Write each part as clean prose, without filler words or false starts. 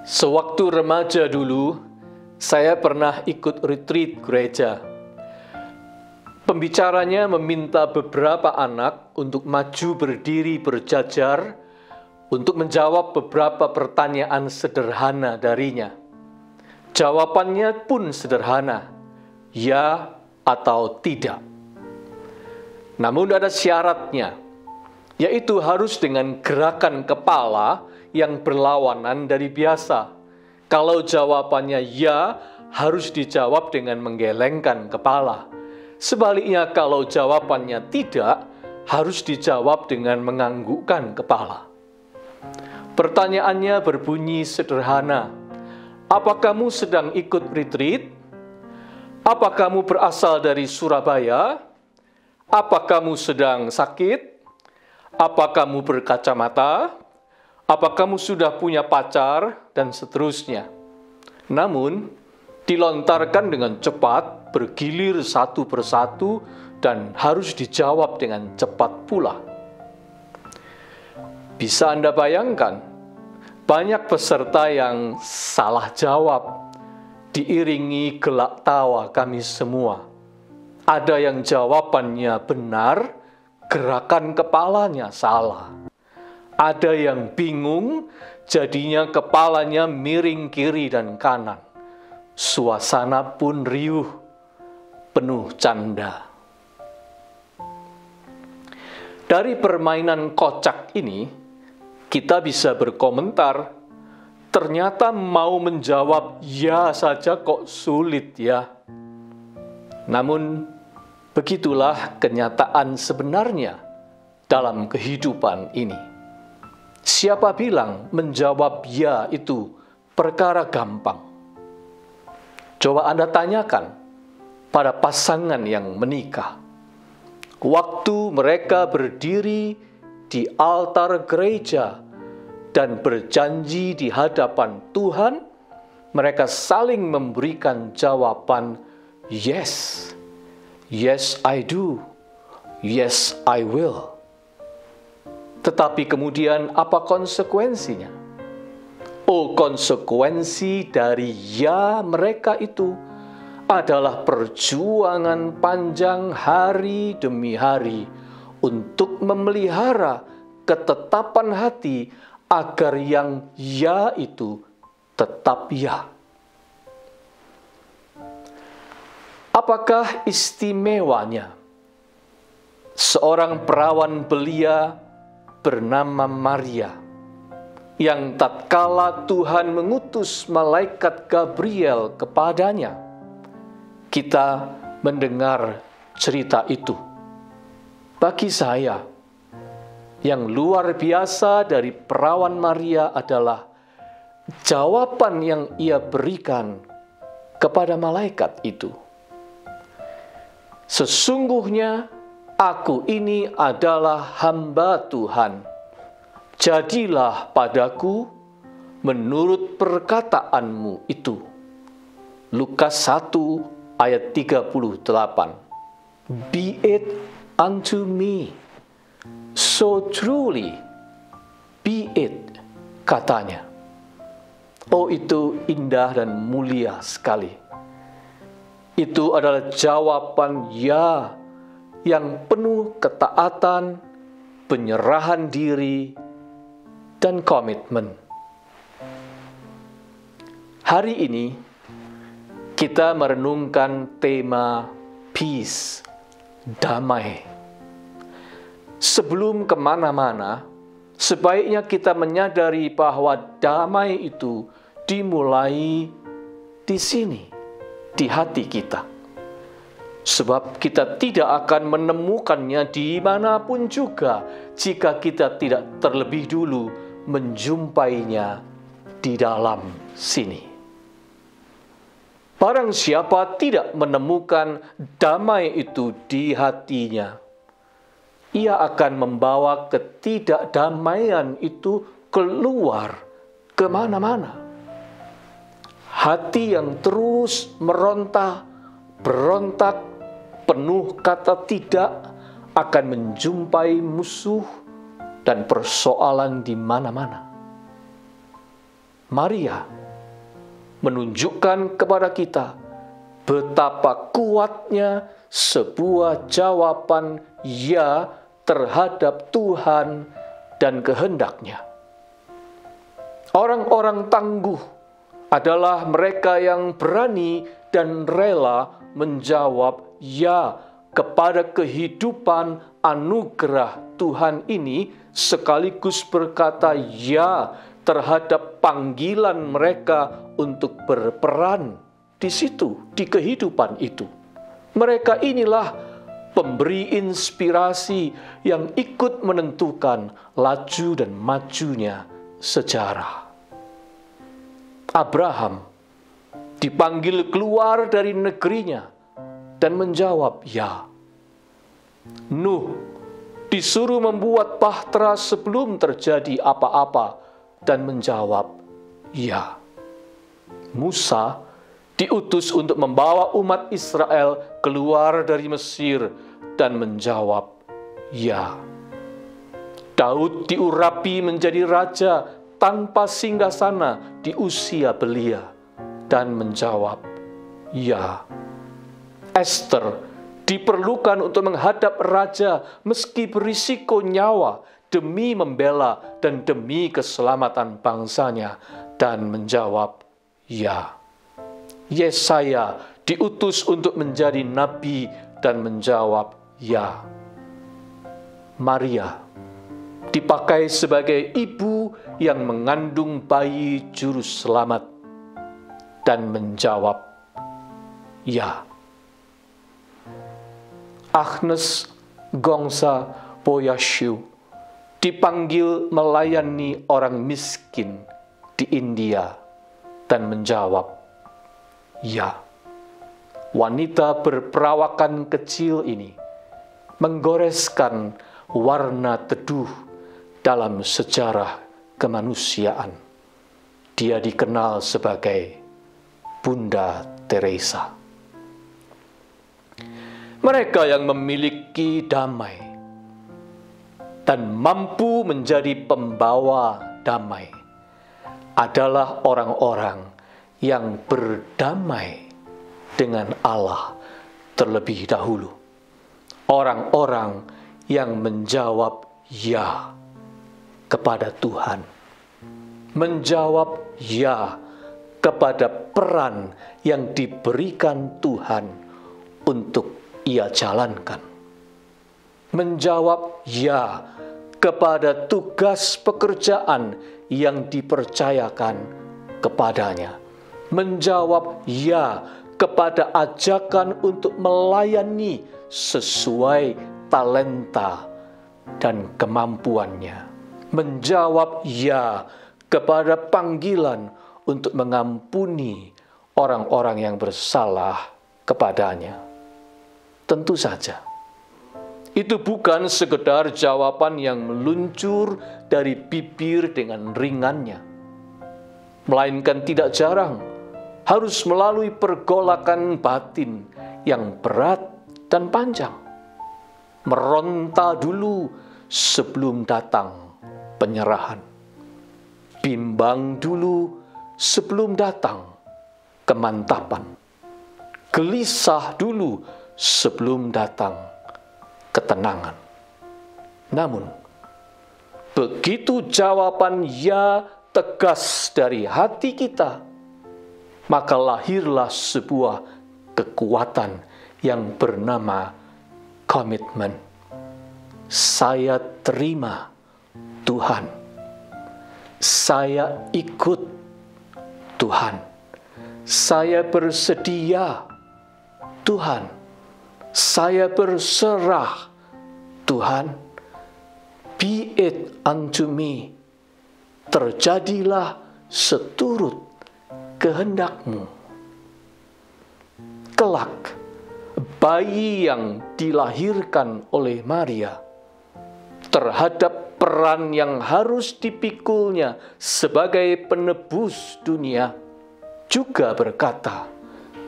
Sewaktu remaja dulu, saya pernah ikut retreat gereja. Pembicaranya meminta beberapa anak untuk maju berdiri berjajar untuk menjawab beberapa pertanyaan sederhana darinya. Jawabannya pun sederhana, ya atau tidak. Namun ada syaratnya, yaitu harus dengan gerakan kepala yang berlawanan dari biasa. Kalau jawabannya ya, harus dijawab dengan menggelengkan kepala. Sebaliknya, kalau jawabannya tidak, harus dijawab dengan menganggukkan kepala. Pertanyaannya berbunyi sederhana. Apa kamu sedang ikut retreat? Apa kamu berasal dari Surabaya? Apa kamu sedang sakit? Apa kamu berkacamata? Apa kamu sudah punya pacar? Dan seterusnya. Namun, dilontarkan dengan cepat, bergilir satu persatu, dan harus dijawab dengan cepat pula. Bisa Anda bayangkan, banyak peserta yang salah jawab, diiringi gelak tawa kami semua. Ada yang jawabannya benar, gerakan kepalanya salah. Ada yang bingung, jadinya kepalanya miring kiri dan kanan. Suasana pun riuh, penuh canda. Dari permainan kocak ini, kita bisa berkomentar, ternyata mau menjawab ya saja kok sulit ya. Namun, begitulah kenyataan sebenarnya dalam kehidupan ini. Siapa bilang menjawab ya itu perkara gampang? Coba Anda tanyakan pada pasangan yang menikah. Waktu mereka berdiri di altar gereja dan berjanji di hadapan Tuhan, mereka saling memberikan jawaban yes. Yes, I do. Yes, I will. Tetapi kemudian apa konsekuensinya? Oh, konsekuensi dari ya mereka itu adalah perjuangan panjang hari demi hari untuk memelihara ketetapan hati agar yang ya itu tetap ya. Apakah istimewanya seorang perawan belia bernama Maria, yang tatkala Tuhan mengutus malaikat Gabriel kepadanya, kita mendengar cerita itu. Bagi saya, yang luar biasa dari perawan Maria adalah jawaban yang ia berikan kepada malaikat itu. Sesungguhnya aku ini adalah hamba Tuhan. Jadilah padaku menurut perkataanmu itu. Lukas 1 ayat 38. Be it unto me, so truly be it, katanya. Oh, itu indah dan mulia sekali. Itu adalah jawaban ya yang penuh ketaatan, penyerahan diri, dan komitmen. Hari ini, kita merenungkan tema peace, damai. Sebelum kemana-mana, sebaiknya kita menyadari bahwa damai itu dimulai di sini, di hati kita. Sebab kita tidak akan menemukannya dimanapun juga jika kita tidak terlebih dulu menjumpainya di dalam sini. Barang siapa tidak menemukan damai itu di hatinya, ia akan membawa ketidakdamaian itu keluar kemana-mana. Hati yang terus berontak, penuh kata tidak, akan menjumpai musuh dan persoalan di mana-mana. Maria menunjukkan kepada kita betapa kuatnya sebuah jawaban ya terhadap Tuhan dan kehendak-Nya. Orang-orang tangguh adalah mereka yang berani dan rela menjawab ya kepada kehidupan anugerah Tuhan ini, sekaligus berkata ya terhadap panggilan mereka untuk berperan di situ, di kehidupan itu. Mereka inilah pemberi inspirasi yang ikut menentukan laju dan majunya sejarah. Abraham dipanggil keluar dari negerinya dan menjawab ya. Nuh disuruh membuat bahtera sebelum terjadi apa-apa dan menjawab ya. Musa diutus untuk membawa umat Israel keluar dari Mesir dan menjawab ya. Daud diurapi menjadi raja tanpa singgasana di usia belia dan menjawab ya. Esther diperlukan untuk menghadap raja meski berisiko nyawa demi membela dan demi keselamatan bangsanya dan menjawab ya. Yesaya diutus untuk menjadi nabi dan menjawab ya. Maria dipakai sebagai ibu yang mengandung bayi juru selamat dan menjawab ya. Agnes Gongsa Boyashu dipanggil melayani orang miskin di India dan menjawab ya. Wanita berperawakan kecil ini menggoreskan warna teduh dalam sejarah kemanusiaan. Dia dikenal sebagai Bunda Teresa. Mereka yang memiliki damai dan mampu menjadi pembawa damai adalah orang-orang yang berdamai dengan Allah terlebih dahulu. Orang-orang yang menjawab ya kepada Tuhan, menjawab ya kepada peran yang diberikan Tuhan untuk ia jalankan, menjawab ya kepada tugas pekerjaan yang dipercayakan kepadanya, menjawab ya kepada ajakan untuk melayani sesuai talenta dan kemampuannya, menjawab ya kepada panggilan untuk mengampuni orang-orang yang bersalah kepadanya. Tentu saja, itu bukan sekedar jawaban yang meluncur dari bibir dengan ringannya, melainkan tidak jarang harus melalui pergolakan batin yang berat dan panjang. Meronta dulu sebelum datang penyerahan. Bimbang dulu sebelum datang kemantapan. Gelisah dulu sebelum datang ketenangan. Namun, begitu jawaban ya tegas dari hati kita, maka lahirlah sebuah kekuatan yang bernama komitmen. Saya terima Tuhan. Saya ikut Tuhan. Saya bersedia Tuhan. Saya berserah Tuhan. Be it unto me. Terjadilah seturut kehendak-Mu. Kelak, bayi yang dilahirkan oleh Maria terhadap peran yang harus dipikulnya sebagai penebus dunia juga berkata,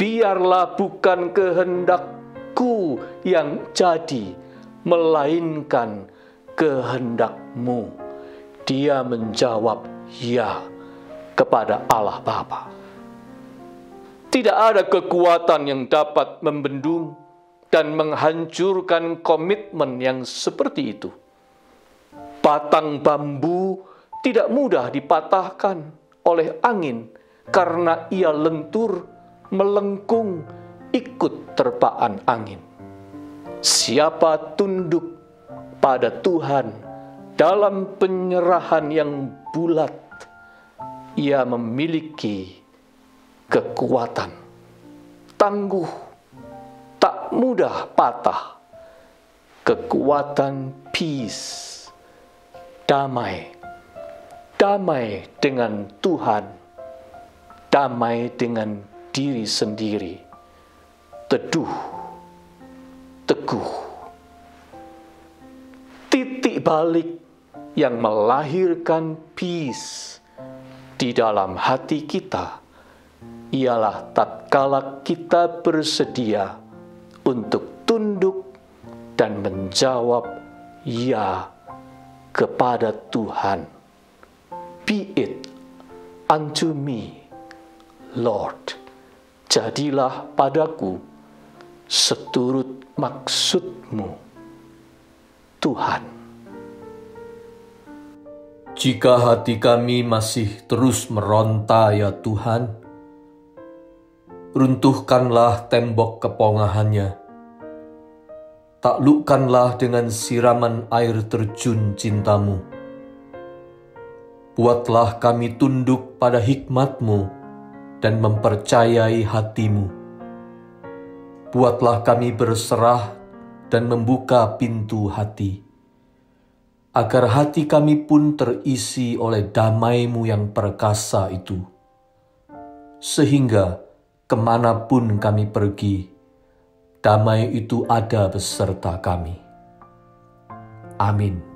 biarlah bukan kehendak-Ku yang jadi, melainkan kehendak-Mu. Dia menjawab ya kepada Allah Bapa. Tidak ada kekuatan yang dapat membendung dan menghancurkan komitmen yang seperti itu. Batang bambu tidak mudah dipatahkan oleh angin karena ia lentur, melengkung, ikut terpaan angin. Siapa tunduk pada Tuhan dalam penyerahan yang bulat, ia memiliki kekuatan, tangguh, tak mudah patah, kekuatan peace, damai dengan Tuhan, damai dengan diri sendiri, teduh, teguh. Titik balik yang melahirkan peace di dalam hati kita ialah tatkala kita bersedia untuk tunduk dan menjawab ya kepada Tuhan. Be it unto me, Lord. Jadilah padaku seturut maksudmu, Tuhan. Jika hati kami masih terus meronta ya Tuhan, runtuhkanlah tembok kepongahannya. Taklukkanlah dengan siraman air terjun cintamu. Buatlah kami tunduk pada hikmat-Mu dan mempercayai hati-Mu. Buatlah kami berserah dan membuka pintu hati, agar hati kami pun terisi oleh damai-Mu yang perkasa itu. Sehingga kemanapun kami pergi, damai itu ada beserta kami. Amin.